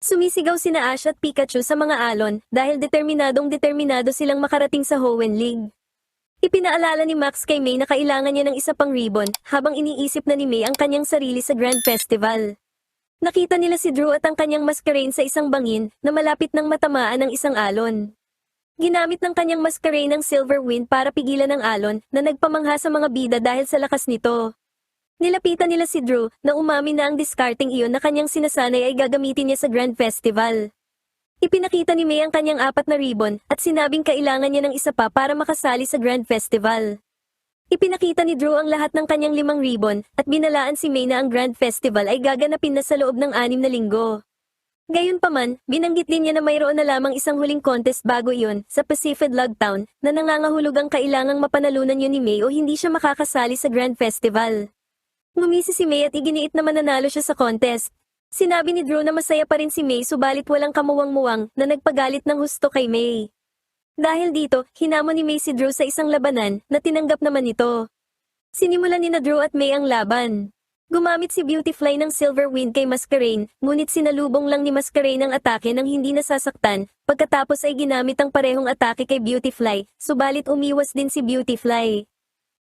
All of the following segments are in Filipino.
Sumisigaw sina Ash at Pikachu sa mga alon dahil determinado silang makarating sa Hoenn League. Ipinaalala ni Max kay May na kailangan niya ng isa pang ribbon habang iniisip na ni May ang kanyang sarili sa Grand Festival. Nakita nila si Drew at ang kanyang masquerade sa isang bangin na malapit ng matamaan ng isang alon. Ginamit ng kanyang masquerade ng Silver Wind para pigilan ang alon na nagpamangha sa mga bida dahil sa lakas nito. Nilapitan nila si Drew na umamin na ang discarding iyon na kanyang sinasanay ay gagamitin niya sa Grand Festival. Ipinakita ni May ang kanyang 4 na ribbon at sinabing kailangan niya ng isa pa para makasali sa Grand Festival. Ipinakita ni Drew ang lahat ng kanyang 5 ribbon at binalaan si May na ang Grand Festival ay gaganapin na sa loob ng 6 na linggo. Gayunpaman, binanggit din niya na mayroon na lamang isang huling contest bago iyon sa Pacific Log Town na nangangahulugang kailangang mapanalunan yun ni May o hindi siya makakasali sa Grand Festival. Ngumisi si May at iginiit na mananalo siya sa contest. Sinabi ni Drew na masaya pa rin si May subalit walang kamuwang-muwang na nagpagalit ng husto kay May. Dahil dito, hinamon ni May si Drew sa isang labanan na tinanggap naman nito. Sinimulan ni na Drew at May ang laban. Gumamit si Beautifly ng Silver Wind kay Masquerain, ngunit sinalubong lang ni Masquerain ang atake nang hindi nasasaktan, pagkatapos ay ginamit ang parehong atake kay Beautifly, subalit umiwas din si Beautifly.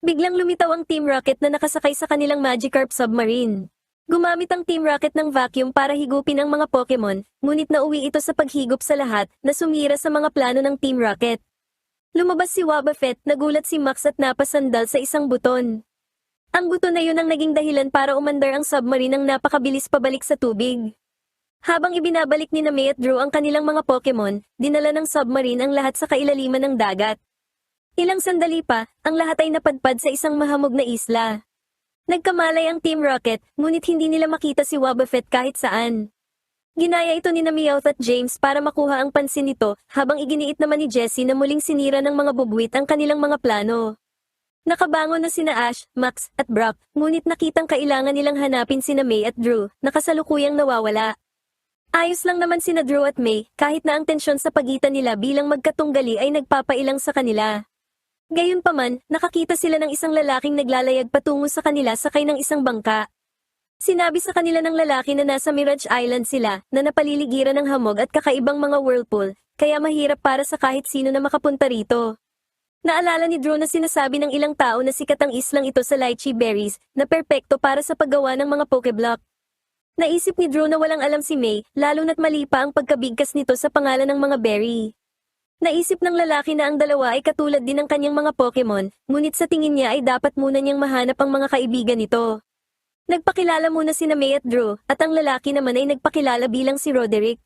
Biglang lumitaw ang Team Rocket na nakasakay sa kanilang Magikarp submarine. Gumamit ang Team Rocket ng vacuum para higupin ang mga Pokemon, ngunit nauwi ito sa paghigop sa lahat na sumira sa mga plano ng Team Rocket. Lumabas si Wobbuffet, nagulat si Max at napasandal sa isang buton. Ang buton na yun ang naging dahilan para umandar ang submarine ng napakabilis pabalik sa tubig. Habang ibinabalik ni na May at Drew ang kanilang mga Pokemon, dinala ng submarine ang lahat sa kailaliman ng dagat. Ilang sandali pa, ang lahat ay napadpad sa isang mahamog na isla. Nagkamalay ang Team Rocket, ngunit hindi nila makita si Wobbuffet kahit saan. Ginaya ito ni Meowth at James para makuha ang pansin nito, habang iginiit naman ni Jessie na muling sinira ng mga bubwit ang kanilang mga plano. Nakabangon na sina Ash, Max, at Brock, ngunit nakitang kailangan nilang hanapin sina May at Drew, na kasalukuyang nawawala. Ayos lang naman sina Drew at May, kahit na ang tensyon sa pagitan nila bilang magkatunggali ay nagpapailang sa kanila. Gayunpaman, nakakita sila ng isang lalaking naglalayag patungo sa kanila sakay ng isang bangka. Sinabi sa kanila ng lalaki na nasa Mirage Island sila, na napaliligiran ng hamog at kakaibang mga whirlpool, kaya mahirap para sa kahit sino na makapunta rito. Naalala ni Drew na sinasabi ng ilang tao na sikat ang islang ito sa lychee berries, na perpekto para sa paggawa ng mga Pokeblock. Naisip ni Drew na walang alam si May, lalo na't mali pa ang pagkabigkas nito sa pangalan ng mga berry. Naisip ng lalaki na ang dalawa ay katulad din ng kanyang mga Pokemon, ngunit sa tingin niya ay dapat muna niyang mahanap ang mga kaibigan nito. Nagpakilala muna sina May at Drew, at ang lalaki naman ay nagpakilala bilang si Roderick.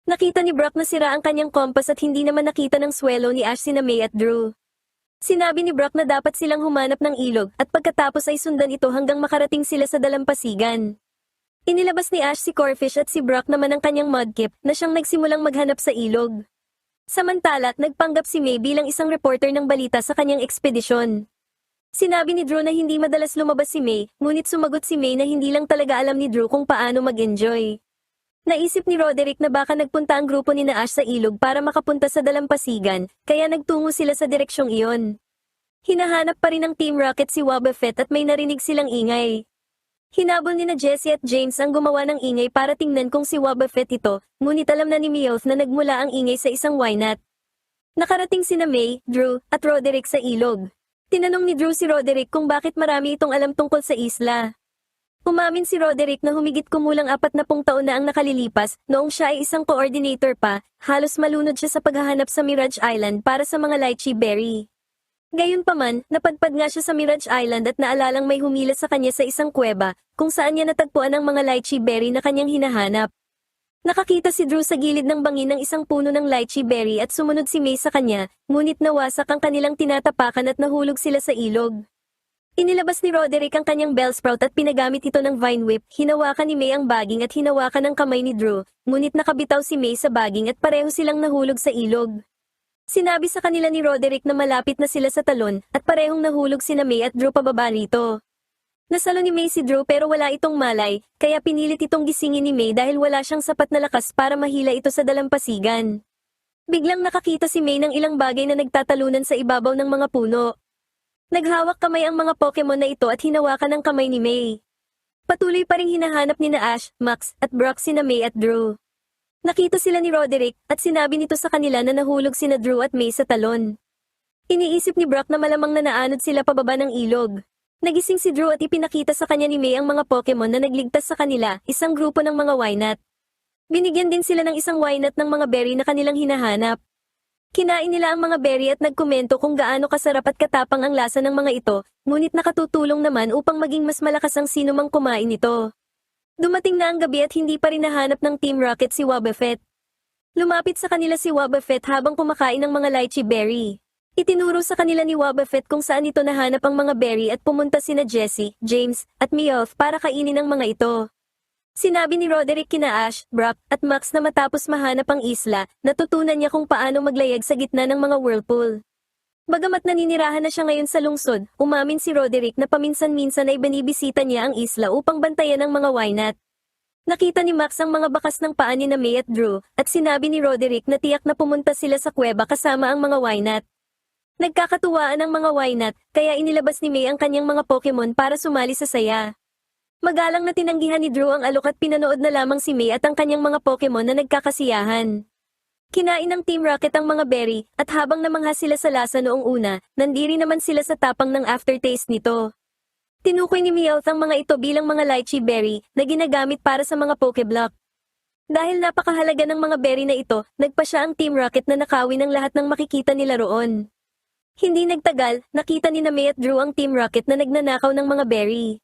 Nakita ni Brock na sira ang kanyang kompas at hindi naman nakita ng swelo ni Ash sina May at Drew. Sinabi ni Brock na dapat silang humanap ng ilog at pagkatapos ay sundan ito hanggang makarating sila sa dalampasigan. Inilabas ni Ash si Corfish at si Brock naman ang kanyang Mudkip na siyang nagsimulang maghanap sa ilog. Samantala't nagpanggap si May bilang isang reporter ng balita sa kanyang ekspedisyon. Sinabi ni Drew na hindi madalas lumabas si May, ngunit sumagot si May na hindi lang talaga alam ni Drew kung paano mag-enjoy. Naisip ni Roderick na baka nagpunta ang grupo ni Ash sa ilog para makapunta sa dalampasigan, kaya nagtungo sila sa direksyong iyon. Hinahanap pa rin ng Team Rocket si Wobbuffet at may narinig silang ingay. Hinabol ni na Jessie at James ang gumawa ng ingay para tingnan kung si Wobbuffet ito, ngunit alam na ni Meowth na nagmula ang ingay sa isang Wynaut. Nakarating sina May, Drew, at Roderick sa ilog. Tinanong ni Drew si Roderick kung bakit marami itong alam tungkol sa isla. Umamin si Roderick na humigit kumulang 40 taon na ang nakalilipas, noong siya ay isang coordinator pa, halos malunod siya sa paghahanap sa Mirage Island para sa mga lychee berry. Gayunpaman, napadpad nga siya sa Mirage Island at naalalang may humila sa kanya sa isang kuweba, kung saan niya natagpuan ang mga lychee berry na kanyang hinahanap. Nakakita si Drew sa gilid ng bangin ng isang puno ng lychee berry at sumunod si May sa kanya, ngunit nawasak ang kanilang tinatapakan at nahulog sila sa ilog. Inilabas ni Roderick ang kanyang Bellsprout at pinagamit ito ng Vine Whip, hinawakan ni May ang baging at hinawakan ng kamay ni Drew, ngunit nakabitaw si May sa baging at pareho silang nahulog sa ilog. Sinabi sa kanila ni Roderick na malapit na sila sa talon, at parehong nahulog sina May at Drew pababa rito. Nasalo ni May si Drew pero wala itong malay, kaya pinilit itong gisingin ni May dahil wala siyang sapat na lakas para mahila ito sa dalampasigan. Biglang nakakita si May ng ilang bagay na nagtatalunan sa ibabaw ng mga puno. Naghawak kamay ang mga Pokemon na ito at hinawakan ang kamay ni May. Patuloy pa ring hinahanap ni na Ash, Max, at Brock sina May at Drew. Nakita sila ni Roderick at sinabi nito sa kanila na nahulog sina Drew at May sa talon. Iniisip ni Brock na malamang na naanod sila pababa ng ilog. Nagising si Drew at ipinakita sa kanya ni May ang mga Pokemon na nagligtas sa kanila, isang grupo ng mga Wynat. Binigyan din sila ng isang Wynat ng mga berry na kanilang hinahanap. Kinain nila ang mga berry at nagkomento kung gaano kasarap at katapang ang lasa ng mga ito, ngunit nakatutulong naman upang maging mas malakas ang sinumang kumain nito. Dumating na ang gabi at hindi pa rin nahanap ng Team Rocket si Wobbuffet. Lumapit sa kanila si Wobbuffet habang kumakain ng mga lychee berry. Itinuro sa kanila ni Wobbuffet kung saan ito nahanap ang mga berry at pumunta sina Jessie, James, at Meowth para kainin ang mga ito. Sinabi ni Roderick kina Ash, Brock, at Max na matapos mahanap ang isla, natutunan niya kung paano maglayag sa gitna ng mga whirlpool. Bagamat naninirahan na siya ngayon sa lungsod, umamin si Roderick na paminsan-minsan ay binibisita niya ang isla upang bantayan ang mga Wynat. Nakita ni Max ang mga bakas ng paa ni May at Drew, at sinabi ni Roderick na tiyak na pumunta sila sa kuweba kasama ang mga Wynat. Nagkakatuwaan ang mga Wynat, kaya inilabas ni May ang kanyang mga Pokemon para sumali sa saya. Magalang na tinanggihan ni Drew ang alok at pinanood na lamang si May at ang kanyang mga Pokemon na nagkakasiyahan. Kinain ng Team Rocket ang mga berry, at habang namangha sila sa lasa noong una, nandiri naman sila sa tapang ng aftertaste nito. Tinukoy ni Meowth ang mga ito bilang mga lychee berry na ginagamit para sa mga Pokeblock. Dahil napakahalaga ng mga berry na ito, nagpa siya ang Team Rocket na nakawin ng lahat ng makikita nila roon. Hindi nagtagal, nakita ni May at Drew ang Team Rocket na nagnanakaw ng mga berry.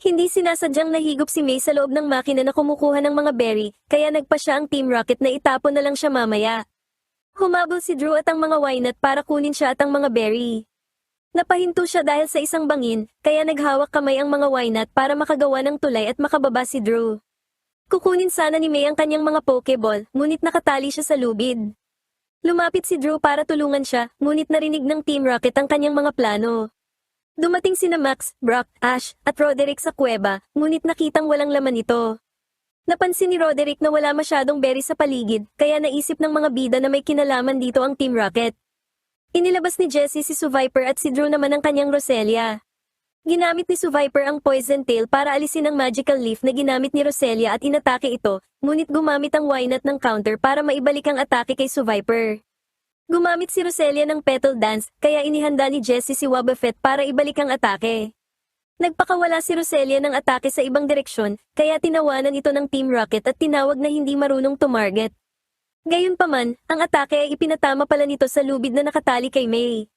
Hindi sinasadyang nahigop si May sa loob ng makina na kumukuha ng mga berry, kaya nagpa siya ang Team Rocket na itapon na lang siya mamaya. Humabol si Drew at ang mga Wynat para kunin siya at ang mga berry. Napahinto siya dahil sa isang bangin, kaya naghawak kamay ang mga Wynat para makagawa ng tulay at makababa si Drew. Kukunin sana ni May ang kanyang mga Pokeball, ngunit nakatali siya sa lubid. Lumapit si Drew para tulungan siya, ngunit narinig ng Team Rocket ang kanyang mga plano. Dumating sina Max, Brock, Ash, at Roderick sa kuweba, ngunit nakitang walang laman ito. Napansin ni Roderick na wala masyadong berry sa paligid, kaya naisip ng mga bida na may kinalaman dito ang Team Rocket. Inilabas ni Jessie si Suviper at si Drew naman ang kanyang Roselia. Ginamit ni Suviper ang Poison Tail para alisin ang Magical Leaf na ginamit ni Roselia at inatake ito, ngunit gumamit ang Wynat ng counter para maibalik ang atake kay Suviper. Gumamit si Roselia ng Petal Dance, kaya inihanda ni Jessie si Wobbuffet para ibalik ang atake. Nagpakawala si Roselia ng atake sa ibang direksyon, kaya tinawanan ito ng Team Rocket at tinawag na hindi marunong tumarget. Gayunpaman, ang atake ay ipinatama pala nito sa lubid na nakatali kay May.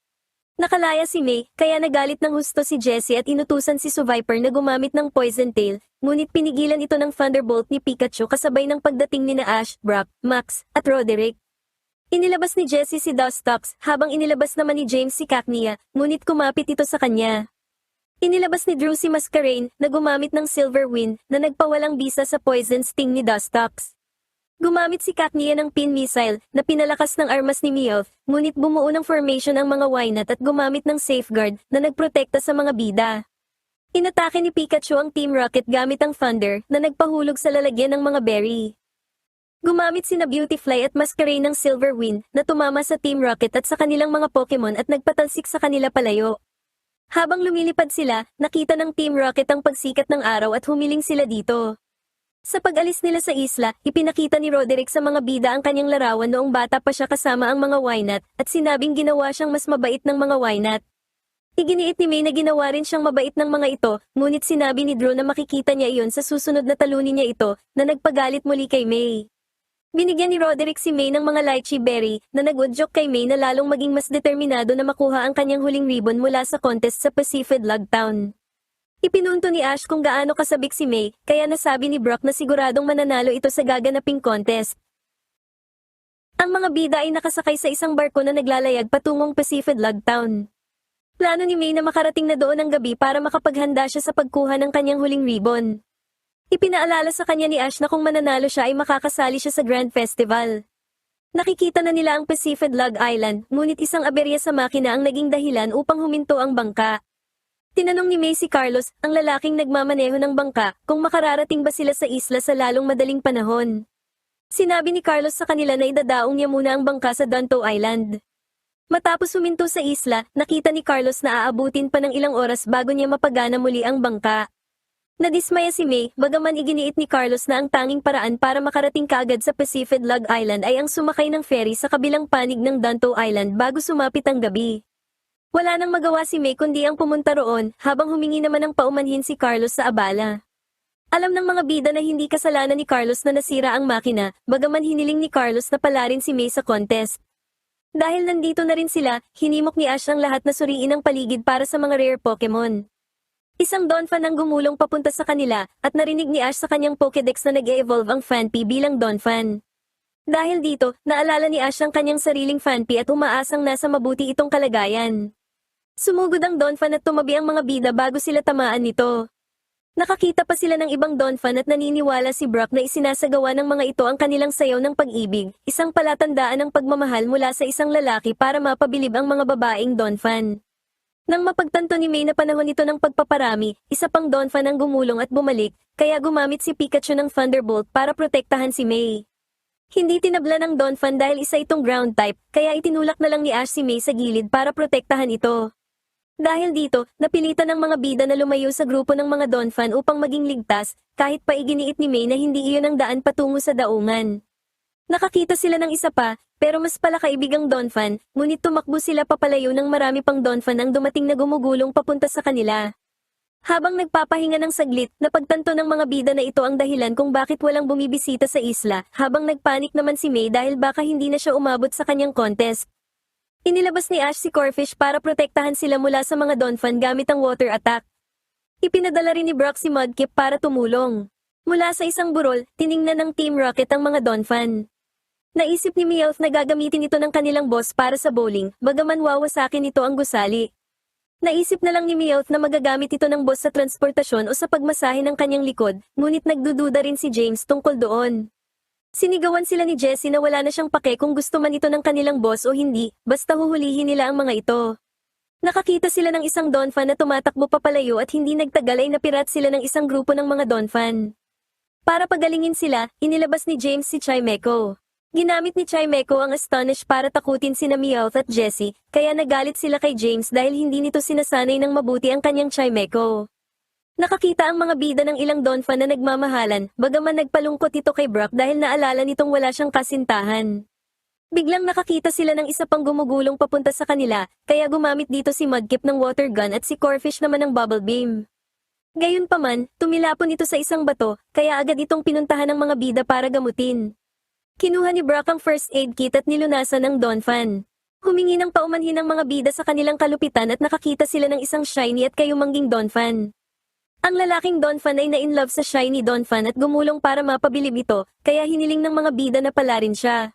Nakalaya si May, kaya nagalit ng husto si Jessie at inutusan si Suviper na gumamit ng Poison Tail, ngunit pinigilan ito ng Thunderbolt ni Pikachu kasabay ng pagdating ni na Ash, Brock, Max, at Roderick. Inilabas ni Jessie si Dustox, habang inilabas naman ni James si Cacnea, ngunit kumapit ito sa kanya. Inilabas ni Drew si Masquerain, na gumamit ng Silver Wind, na nagpawalang bisa sa Poison Sting ni Dustox. Gumamit si Cacnea ng Pin Missile, na pinalakas ng armas ni Meowth, ngunit bumuo ng formation ang mga Wynat at gumamit ng Safeguard, na nagprotekta sa mga bida. Inatake ni Pikachu ang Team Rocket gamit ang Thunder, na nagpahulog sa lalagyan ng mga berry. Gumamit sina Beautyfly at Masquerain ng Silver Wind na tumama sa Team Rocket at sa kanilang mga Pokemon at nagpatalsik sa kanila palayo. Habang lumilipad sila, nakita ng Team Rocket ang pagsikat ng araw at humiling sila dito. Sa pag-alis nila sa isla, ipinakita ni Roderick sa mga bida ang kanyang larawan noong bata pa siya kasama ang mga Wynat at sinabing ginawa siyang mas mabait ng mga Wynat. Iginiit ni May na ginawa rin siyang mabait ng mga ito, ngunit sinabi ni Drew na makikita niya iyon sa susunod na talunin niya ito, na nagpagalit muli kay May. Binigyan ni Roderick si May ng mga lychee berry na nag-udyok kay May na lalong maging mas determinado na makuha ang kanyang huling ribbon mula sa contest sa Pacific Log Town. Ipinunto ni Ash kung gaano kasabik si May, kaya nasabi ni Brock na siguradong mananalo ito sa gaganaping contest. Ang mga bida ay nakasakay sa isang barko na naglalayag patungong Pacific Log Town. Plano ni May na makarating na doon ng gabi para makapaghanda siya sa pagkuha ng kanyang huling ribbon. Ipinaalala sa kanya ni Ash na kung mananalo siya ay makakasali siya sa Grand Festival. Nakikita na nila ang Pacific Log Island, ngunit isang aberya sa makina ang naging dahilan upang huminto ang bangka. Tinanong ni May si Carlos, ang lalaking nagmamaneho ng bangka, kung makararating ba sila sa isla sa lalong madaling panahon. Sinabi ni Carlos sa kanila na idadaong niya muna ang bangka sa Donto Island. Matapos huminto sa isla, nakita ni Carlos na aabutin pa ng ilang oras bago niya mapagana muli ang bangka. Nadismaya si May, bagaman iginiit ni Carlos na ang tanging paraan para makarating kaagad sa Pacific Log Island ay ang sumakay ng ferry sa kabilang panig ng Danto Island bago sumapit ang gabi. Wala nang magawa si May kundi ang pumunta roon, habang humingi naman ng paumanhin si Carlos sa abala. Alam ng mga bida na hindi kasalanan ni Carlos na nasira ang makina, bagaman hiniling ni Carlos na palarin si May sa contest. Dahil nandito na rin sila, hinimok ni Ash ang lahat na suriin ang paligid para sa mga rare Pokemon. Isang Donphan ang gumulong papunta sa kanila, at narinig ni Ash sa kanyang Pokédex na nag-e-evolve ang Phanpy bilang Donphan. Dahil dito, naalala ni Ash ang kanyang sariling Phanpy at umaasang nasa mabuti itong kalagayan. Sumugod ang Donphan at tumabi ang mga bida bago sila tamaan nito. Nakakita pa sila ng ibang Donphan at naniniwala si Brock na isinasagawa ng mga ito ang kanilang sayaw ng pag-ibig, isang palatandaan ng pagmamahal mula sa isang lalaki para mapabilib ang mga babaeng Donphan. Nang mapagtanto ni May na panahon ito ng pagpaparami, isa pang Donphan ang gumulong at bumalik, kaya gumamit si Pikachu ng Thunderbolt para protektahan si May. Hindi tinabla ng Donphan dahil isa itong ground type, kaya itinulak na lang ni Ash si May sa gilid para protektahan ito. Dahil dito, napilitan ng mga bida na lumayo sa grupo ng mga Donphan upang maging ligtas, kahit pa iginiit ni May na hindi iyon ang daan patungo sa daungan. Nakakita sila ng isa pa, pero mas palakaibig ang Donphan, ngunit tumakbo sila papalayo ng marami pang Donphan ang dumating na gumugulong papunta sa kanila. Habang nagpapahinga ng saglit, napagtanto ng mga bida na ito ang dahilan kung bakit walang bumibisita sa isla, habang nagpanik naman si May dahil baka hindi na siya umabot sa kanyang contest. Inilabas ni Ash si Corphish para protektahan sila mula sa mga Donphan gamit ang water attack. Ipinadala rin ni Brock si Mudkip para tumulong. Mula sa isang burol, tiningnan ng Team Rocket ang mga Donphan. Naisip ni Meowth na gagamitin ito ng kanilang boss para sa bowling, bagaman wawasakin ito ang gusali. Naisip na lang ni Meowth na magagamit ito ng boss sa transportasyon o sa pagmasahe ng kanyang likod, ngunit nagdududa rin si James tungkol doon. Sinigawan sila ni Jessie na wala na siyang pake kung gusto man ito ng kanilang boss o hindi, basta huhulihin nila ang mga ito. Nakakita sila ng isang Donphan na tumatakbo papalayo at hindi nagtagal ay napirat sila ng isang grupo ng mga Donphan. Para pagalingin sila, inilabas ni James si Chimecho. Ginamit ni Chimecho ang Astonish para takutin sina Meowth at Jessie, kaya nagalit sila kay James dahil hindi nito sinasanay ng mabuti ang kanyang Chimecho. Nakakita ang mga bida ng ilang Donphan na nagmamahalan, bagaman nagpalungkot ito kay Brock dahil naalala nitong wala siyang kasintahan. Biglang nakakita sila ng isa pang gumugulong papunta sa kanila, kaya gumamit dito si Mudkip ng water gun at si Corphish naman ng bubble beam. Gayunpaman, tumilapon ito sa isang bato, kaya agad itong pinuntahan ng mga bida para gamutin. Kinuha ni Brock ang first aid kit at nilunasan ng Donphan. Humingi ng paumanhin ng mga bida sa kanilang kalupitan at nakakita sila ng isang shiny at kayumangging Donphan. Ang lalaking Donphan ay na-inlove sa shiny Donphan at gumulong para mapabilib ito, kaya hiniling ng mga bida na palarin siya.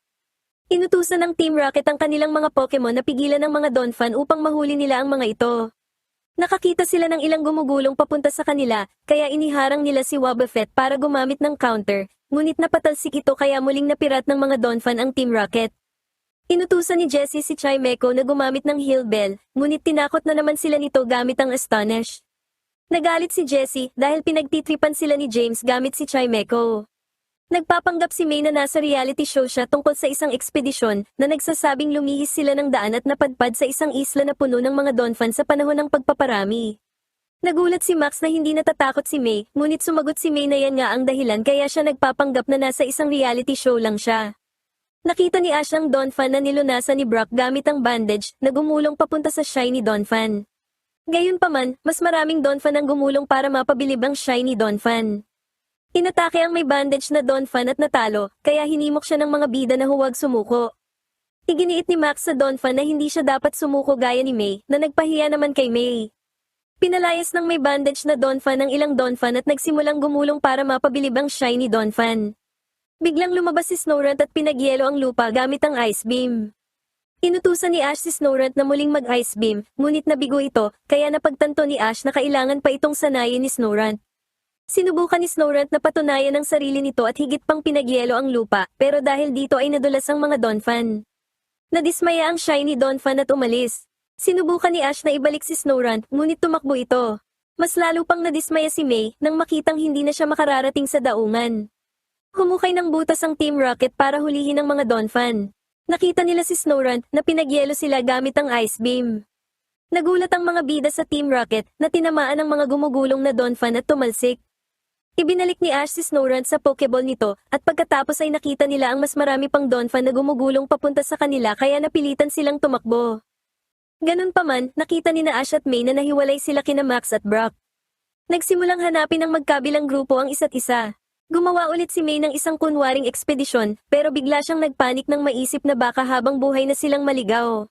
Inutusan ng Team Rocket ang kanilang mga Pokemon na pigilan ng mga Donphan upang mahuli nila ang mga ito. Nakakita sila ng ilang gumugulong papunta sa kanila, kaya iniharang nila si Wobbuffet para gumamit ng counter, ngunit napatalsik ito kaya muling napirat ng mga Donphan ang Team Rocket. Inutusan ni Jessie si Chimecho na gumamit ng Heal Bell, ngunit tinakot na naman sila nito gamit ang Astonish. Nagalit si Jessie dahil pinagtitripan sila ni James gamit si Chimecho. Nagpapanggap si May na nasa reality show siya tungkol sa isang ekspedisyon na nagsasabing lumihis sila ng daan at napadpad sa isang isla na puno ng mga Donphan sa panahon ng pagpaparami. Nagulat si Max na hindi natatakot si May, ngunit sumagot si May na yan nga ang dahilan kaya siya nagpapanggap na nasa isang reality show lang siya. Nakita ni Ash ang Donphan na nilunasan ni Brock gamit ang bandage na gumulong papunta sa shiny Donphan. Gayunpaman, mas maraming Donphan ang gumulong para mapabilib ang shiny Donphan. Inatake ang may bandage na Donphan at natalo, kaya hinimok siya ng mga bida na huwag sumuko. Iginiit ni Max sa Donphan na hindi siya dapat sumuko gaya ni May, na nagpahiya naman kay May. Pinalayas ng may bandage na Donphan ang ilang Donphan at nagsimulang gumulong para mapabilib ang shiny Donphan. Biglang lumabas si Snorunt at pinagyelo ang lupa gamit ang Ice Beam. Inutusan ni Ash si Snorunt na muling mag-Ice Beam, ngunit nabigo ito, kaya napagtanto ni Ash na kailangan pa itong sanayin ni Snorunt. Sinubukan ni Snorunt na patunayan ang sarili nito at higit pang pinagyelo ang lupa, pero dahil dito ay nadulas ang mga Donphan. Nadismaya ang shiny Donphan at umalis. Sinubukan ni Ash na ibalik si Snorunt, ngunit tumakbo ito. Mas lalo pang nadismaya si May nang makitang hindi na siya makararating sa daungan. Humukay ng butas ang Team Rocket para hulihin ang mga Donphan. Nakita nila si Snorunt na pinagyelo sila gamit ang Ice Beam. Nagulat ang mga bida sa Team Rocket na tinamaan ang mga gumugulong na Donphan at tumalsik. Ibinalik ni Ash si Snorunt sa Pokeball nito, at pagkatapos ay nakita nila ang mas marami pang Donphan na gumugulong papunta sa kanila kaya napilitan silang tumakbo. Ganun pa man, nakita ni na Ash at May na nahiwalay sila kina Max at Brock. Nagsimulang hanapin ng magkabilang grupo ang isa't isa. Gumawa ulit si May ng isang kunwaring ekspedisyon, pero bigla siyang nagpanik nang maisip na baka habang buhay na silang maligaw.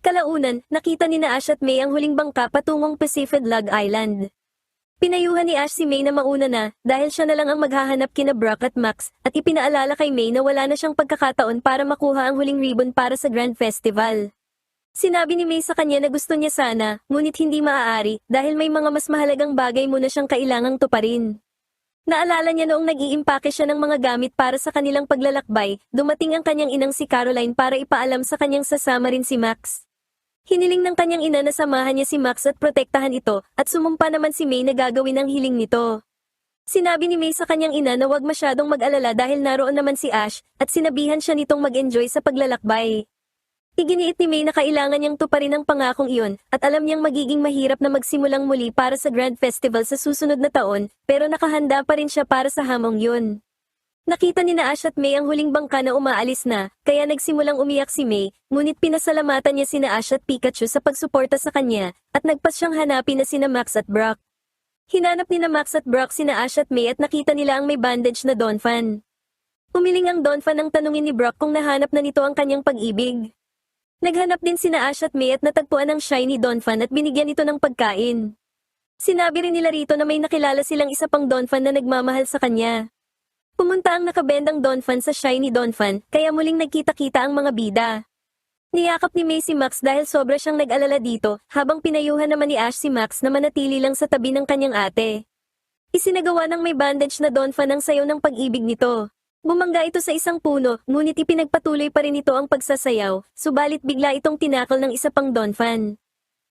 Kalaunan, nakita ni na Ash at May ang huling bangka patungong Pacific Log Island. Pinayuhan ni Ash si May na mauna na, dahil siya na lang ang maghahanap kina Brock at Max, at ipinaalala kay May na wala na siyang pagkakataon para makuha ang huling ribbon para sa Grand Festival. Sinabi ni May sa kanya na gusto niya sana, ngunit hindi maaari, dahil may mga mas mahalagang bagay muna siyang kailangang tuparin. Naalala niya noong nag-iimpake siya ng mga gamit para sa kanilang paglalakbay, dumating ang kanyang inang si Caroline para ipaalam sa kanyang sasama rin si Max. Hiniling ng kanyang ina na samahan niya si Max at protektahan ito, at sumumpa naman si May na gagawin ang hiling nito. Sinabi ni May sa kanyang ina na huwag masyadong mag-alala dahil naroon naman si Ash, at sinabihan siya nitong mag-enjoy sa paglalakbay. Iginiit ni May na kailangan niyang tuparin ang pangakong iyon, at alam niyang magiging mahirap na magsimulang muli para sa Grand Festival sa susunod na taon, pero nakahanda pa rin siya para sa hamong yun. Nakita ni na Ash at May ang huling bangka na umaalis na, kaya nagsimulang umiyak si May, ngunit pinasalamatan niya sina Ash at Pikachu sa pagsuporta sa kanya, at nagpas siyang hanapin na sina Max at Brock. Hinanap ni na Max at Brock sina Ash at May at nakita nila ang may bandage na Donphan. Umiling ang Donphan nang tanungin ni Brock kung nahanap na nito ang kanyang pag-ibig. Naghanap din sina Ash at May at natagpuan ang shiny Donphan at binigyan ito ng pagkain. Sinabi rin nila rito na may nakilala silang isa pang Donphan na nagmamahal sa kanya. Pumunta ang nakabendang Donphan sa shiny Donphan, kaya muling nagkita-kita ang mga bida. Niyakap ni May si Max dahil sobra siyang nag-alala dito, habang pinayuhan naman ni Ash si Max na manatili lang sa tabi ng kanyang ate. Isinagawa ng may bandage na Donphan ang sayaw ng pag-ibig nito. Bumangga ito sa isang puno, ngunit ipinagpatuloy pa rin ito ang pagsasayaw, subalit bigla itong tinakal ng isa pang Donphan.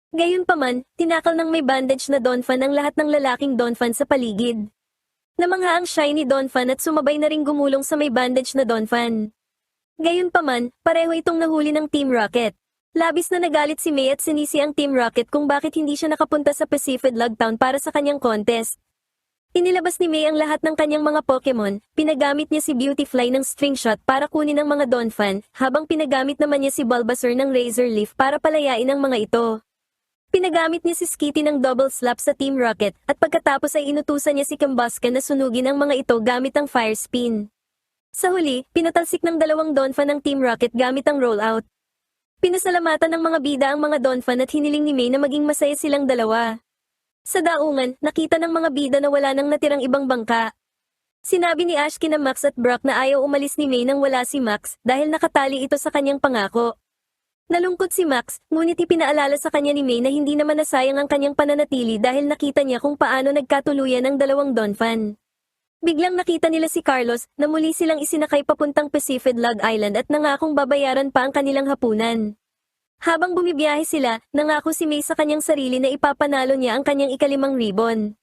Gayunpaman, tinakal ng may bandage na Donphan ang lahat ng lalaking Donphan sa paligid. Namangha ang shiny Donphan at sumabay na ring gumulong sa may bandage na Donphan. Gayunpaman, pareho itong nahuli ng Team Rocket. Labis na nagalit si May at sinisi ang Team Rocket kung bakit hindi siya nakapunta sa Pacific Log Town para sa kanyang contest. Inilabas ni May ang lahat ng kanyang mga Pokemon, pinagamit niya si Beautyfly ng String Shot para kunin ang mga Donphan, habang pinagamit naman niya si Bulbasaur ng Razor Leaf para palayain ang mga ito. Pinagamit niya si Skitty ng Double Slap sa Team Rocket, at pagkatapos ay inutusan niya si Combusken na sunugin ang mga ito gamit ang Fire Spin. Sa huli, pinatalsik ng dalawang Donphan ng Team Rocket gamit ang Rollout. Pinasalamatan ng mga bida ang mga Donphan at hiniling ni May na maging masaya silang dalawa. Sa daungan, nakita ng mga bida na wala nang natirang ibang bangka. Sinabi ni Ash kina Max at Brock na ayaw umalis ni May nang wala si Max dahil nakatali ito sa kanyang pangako. Nalungkot si Max, ngunit ipinaalala sa kanya ni May na hindi naman nasayang ang kanyang pananatili dahil nakita niya kung paano nagkatuluyan ang dalawang Donphan. Biglang nakita nila si Carlos na muli silang isinakay papuntang Pacific Log Island at nangakong babayaran pa ang kanilang hapunan. Habang bumibiyahe sila, nangako si May sa kanyang sarili na ipapanalo niya ang kanyang ikalimang ribbon.